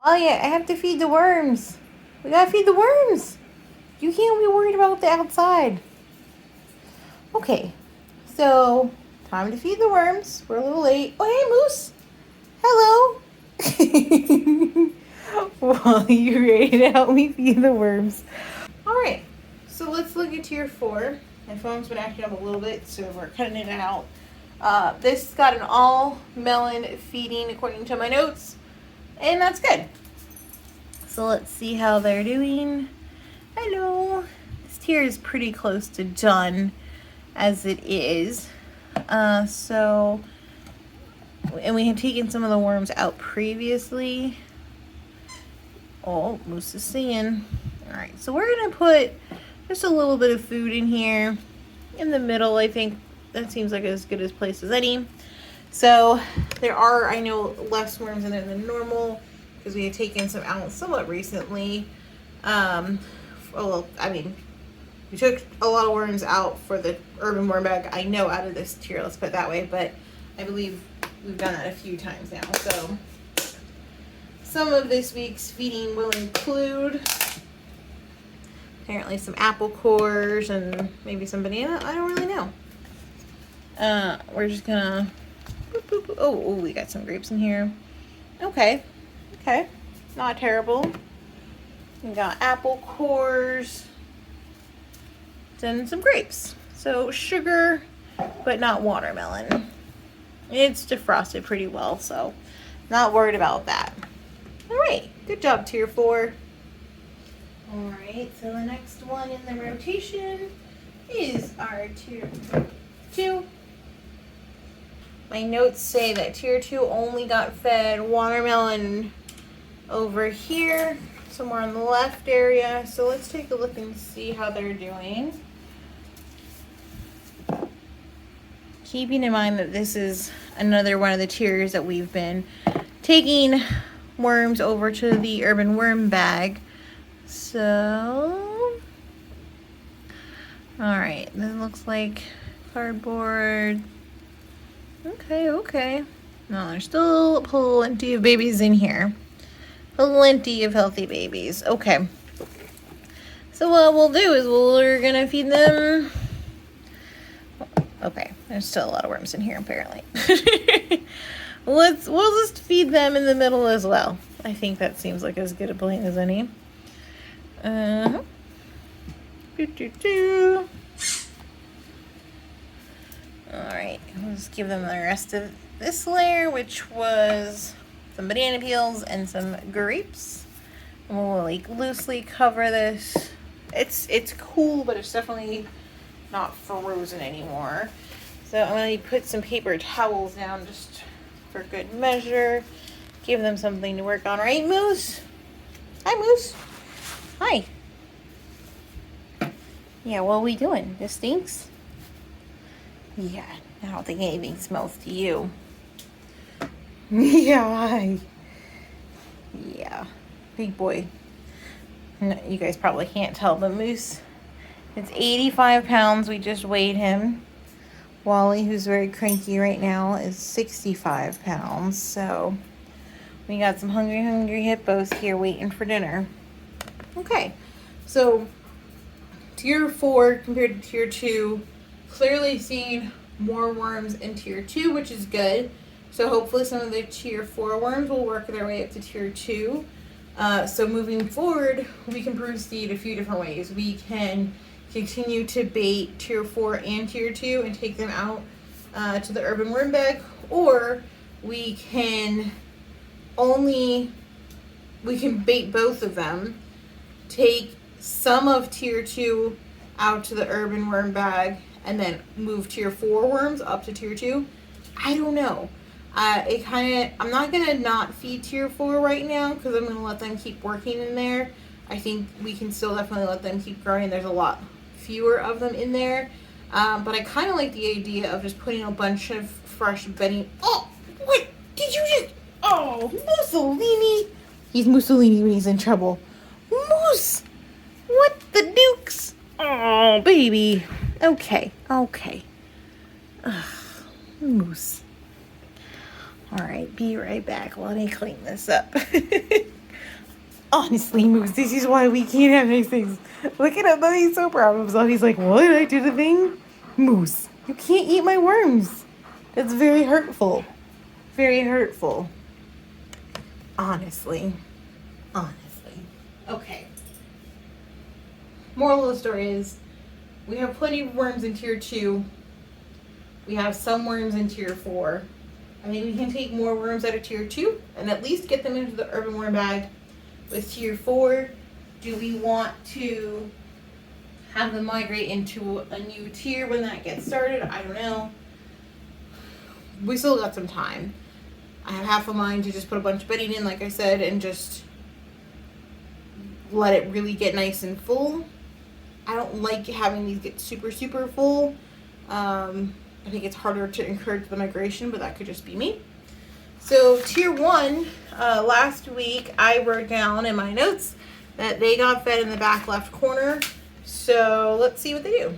Oh yeah, I have to feed the worms. We gotta feed the worms. You can't be worried about the outside. Okay, so time to feed the worms. We're a little late. Oh hey, Moose. Hello. Well, you ready to help me feed the worms? All right. So let's look at tier 4. My phone's been acting up a little bit, so we're cutting it out. This got an all melon feeding according to my notes, and that's good. So let's see how they're doing. Hello. This tier is pretty close to done as it is. And we had taken some of the worms out previously. Oh, Moose is singing. All right, so we're gonna put just a little bit of food in here in the middle. I think that seems like as good a place as any. So there are, I know, less worms in there than normal because we had taken some out somewhat recently. We took a lot of worms out for the urban worm bag, I know, out of this tier, let's put it that way, but I believe we've done that a few times now. So some of this week's feeding will include apparently some apple cores and maybe some banana. I don't really know. We're just gonna boop, boop, boop. Oh, we got some grapes in here. Okay, not terrible. We got apple cores and some grapes. So sugar, but not watermelon. It's defrosted pretty well, so not worried about that. All right, good job, tier 4. All right, so the next one in the rotation is our tier 2. My notes say that tier 2 only got fed watermelon over here, somewhere on the left area. So let's take a look and see how they're doing. Keeping in mind that this is another one of the tiers that we've been taking worms over to the urban worm bag. So, all right, this looks like cardboard. Okay. No, there's still plenty of babies in here. Plenty of healthy babies. Okay. So what we'll do is we're gonna feed them. Okay, there's still a lot of worms in here apparently. We'll just feed them in the middle as well. I think that seems like as good a plan as any. All right, let's give them the rest of this layer, which was some banana peels and some grapes. And we'll like loosely cover this. It's cool, but it's definitely not frozen anymore. So I'm going to put some paper towels down just for good measure. Give them something to work on, right, Moose? Hi, Moose. Hi. Yeah, what are we doing? This stinks? Yeah, I don't think anything smells to you. Yeah, hi. Yeah, big boy. No, you guys probably can't tell, but Moose, it's 85 pounds. We just weighed him. Wally, who's very cranky right now, is 65 pounds. So we got some hungry hippos here waiting for dinner. Okay, so tier 4 compared to tier 2, clearly seeing more worms in tier 2, which is good. So hopefully some of the tier 4 worms will work their way up to tier 2. So moving forward, we can proceed a few different ways. We can continue to bait tier 4 and tier 2 and take them out to the urban worm bag, or we can bait both of them, take some of tier 2 out to the urban worm bag, and then move tier 4 worms up to tier 2. I don't know. I'm not gonna not feed tier 4 right now because I'm gonna let them keep working in there. I think we can still definitely let them keep growing. There's a lot fewer of them in there. But I kind of like the idea of just putting a bunch of fresh bedding. Oh, what did you just? Oh, Mussolini. He's Mussolini when he's in trouble. Moose, what the dukes? Oh, baby. Okay. Ugh, Moose. All right, be right back while I clean this up. Honestly, Moose, this is why we can't have nice things. Look at him, he's so proud of himself. He's like, what? I did a thing? Moose, you can't eat my worms. That's very hurtful. Very hurtful. Honestly. Honestly. Okay. Moral of the story is, we have plenty of worms in tier 2. We have some worms in tier 4. I think we can take more worms out of tier 2 and at least get them into the urban worm bag. With tier 4, do we want to have them migrate into a new tier when that gets started? I don't know. We still got some time. I have half a mind to just put a bunch of bedding in, like I said, and just let it really get nice and full. I don't like having these get super, super full. I think it's harder to encourage the migration, but that could just be me. So tier 1, last week I wrote down in my notes that they got fed in the back left corner. So let's see what they do.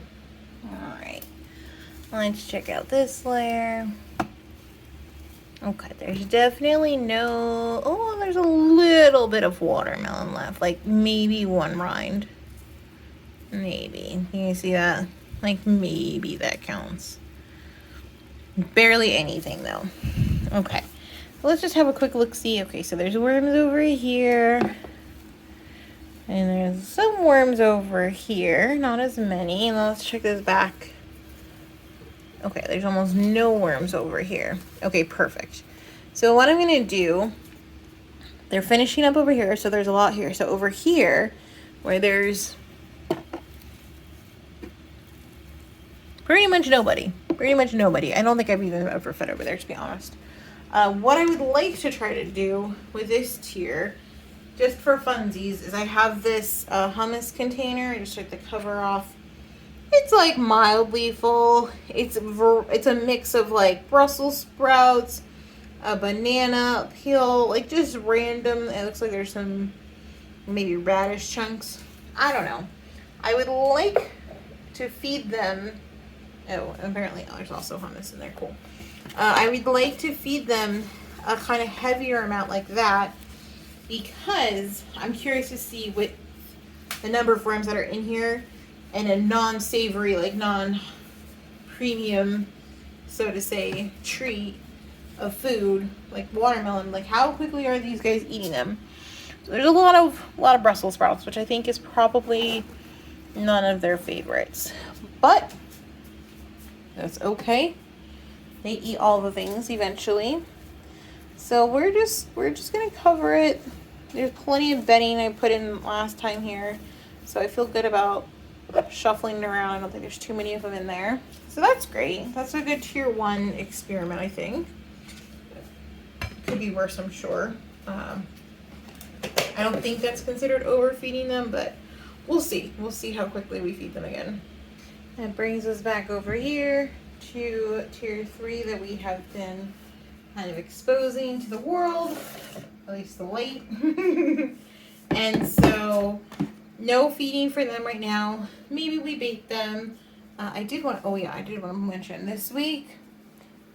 All right, let's check out this layer. Okay, there's definitely no, oh, there's a little bit of watermelon left, like maybe one rind. Maybe, can you see that? Like maybe that counts. Barely anything though. Okay. Let's just have a quick look-see. Okay, so there's worms over here. And there's some worms over here. Not as many. And let's check this back. Okay, there's almost no worms over here. Okay, perfect. So what I'm going to do, they're finishing up over here, so there's a lot here. So over here, where there's pretty much nobody. Pretty much nobody. I don't think I've even ever fed over there, to be honest. What I would like to try to do with this tier, just for funsies, is I have this hummus container. I just took the cover off. It's like mildly full. It's a mix of like Brussels sprouts, a banana peel, like just random. It looks like there's some maybe radish chunks. I don't know. I would like to feed them. Oh, apparently there's also hummus in there. Cool. I would like to feed them a kind of heavier amount like that, because I'm curious to see what the number of worms that are in here and a non-savory, like non-premium, so to say, treat of food, like watermelon, like how quickly are these guys eating them? So there's a lot of Brussels sprouts, which I think is probably none of their favorites, but that's okay. They eat all the things eventually. So we're just gonna cover it. There's plenty of bedding I put in last time here, so I feel good about shuffling it around. I don't think there's too many of them in there, so that's great. That's a good tier 1 experiment, I think. Could be worse, I'm sure. I don't think that's considered overfeeding them, but we'll see. We'll see how quickly we feed them again. That brings us back over here to tier 3 that we have been kind of exposing to the world, at least the light. And so no feeding for them right now. Maybe we bait them. I did want to mention this week,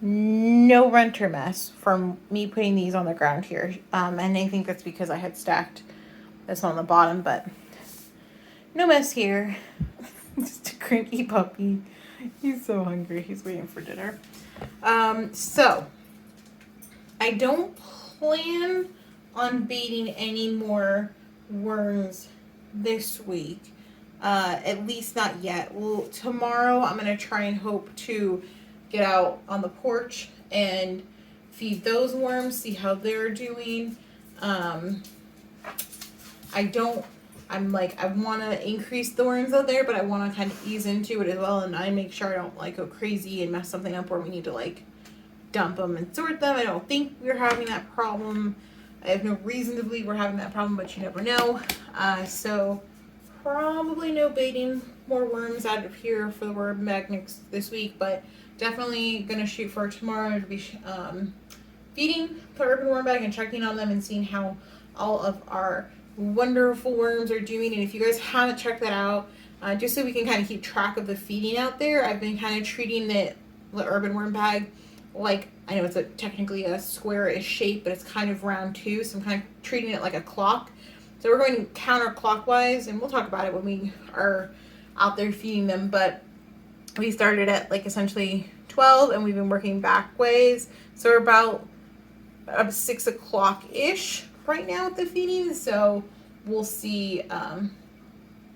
no renter mess from me putting these on the ground here. And I think that's because I had stacked this on the bottom, but no mess here. Just a cranky puppy. He's so hungry. He's waiting for dinner. So I don't plan on baiting any more worms this week. At least not yet. Well, tomorrow I'm going to try and hope to get out on the porch and feed those worms, see how they're doing. I want to increase the worms out there, but I want to kind of ease into it as well, and I make sure I don't like go crazy and mess something up where we need to like dump them and sort them. I don't think we're having that problem. I have no reason to believe we're having that problem, but you never know. So probably no baiting more worms out of here for the worm magnets this week, but definitely gonna shoot for tomorrow to be feeding the urban worm bag and checking on them and seeing how all of our wonderful worms are doing. And if you guys haven't checked that out, just so we can kind of keep track of the feeding out there, I've been kind of treating the urban worm bag like, I know it's technically a square-ish shape, but it's kind of round too, so I'm kind of treating it like a clock. So we're going counterclockwise, and we'll talk about it when we are out there feeding them, but we started at like essentially 12 and we've been working back ways. So we're about 6 o'clock ish right now at the feeding. So we'll see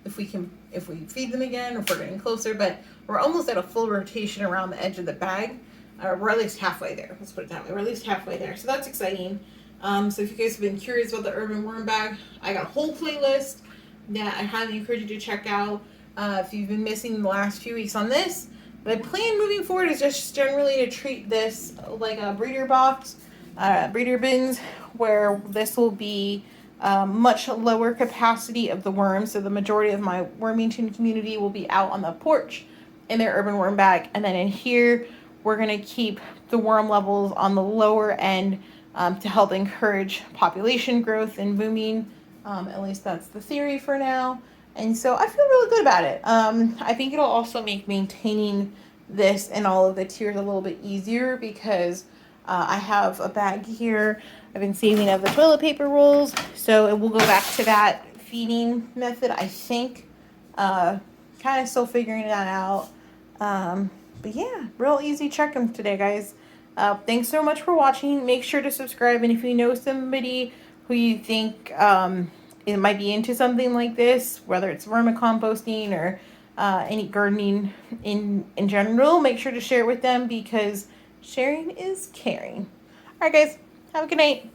if we feed them again, or if we're getting closer, but we're almost at a full rotation around the edge of the bag. We're at least halfway there. Let's put it that way. We're at least halfway there. So that's exciting. So if you guys have been curious about the urban worm bag, I got a whole playlist that I highly encourage you to check out. If you've been missing the last few weeks on this, my plan moving forward is just generally to treat this like a breeder box, breeder bins, where this will be much lower capacity of the worms. So the majority of my Wormington community will be out on the porch in their urban worm bag. And then in here, we're going to keep the worm levels on the lower end to help encourage population growth and booming. At least that's the theory for now. And so I feel really good about it. I think it'll also make maintaining this and all of the tiers a little bit easier, because I have a bag here. I've been saving up the toilet paper rolls, so it will go back to that feeding method, I think. Kind of still figuring that out. But yeah, real easy check-in today, guys. Thanks so much for watching. Make sure to subscribe, and if you know somebody who you think it might be into something like this, whether it's vermicomposting or any gardening in general, make sure to share it with them, because sharing is caring. All right, guys, have a good night.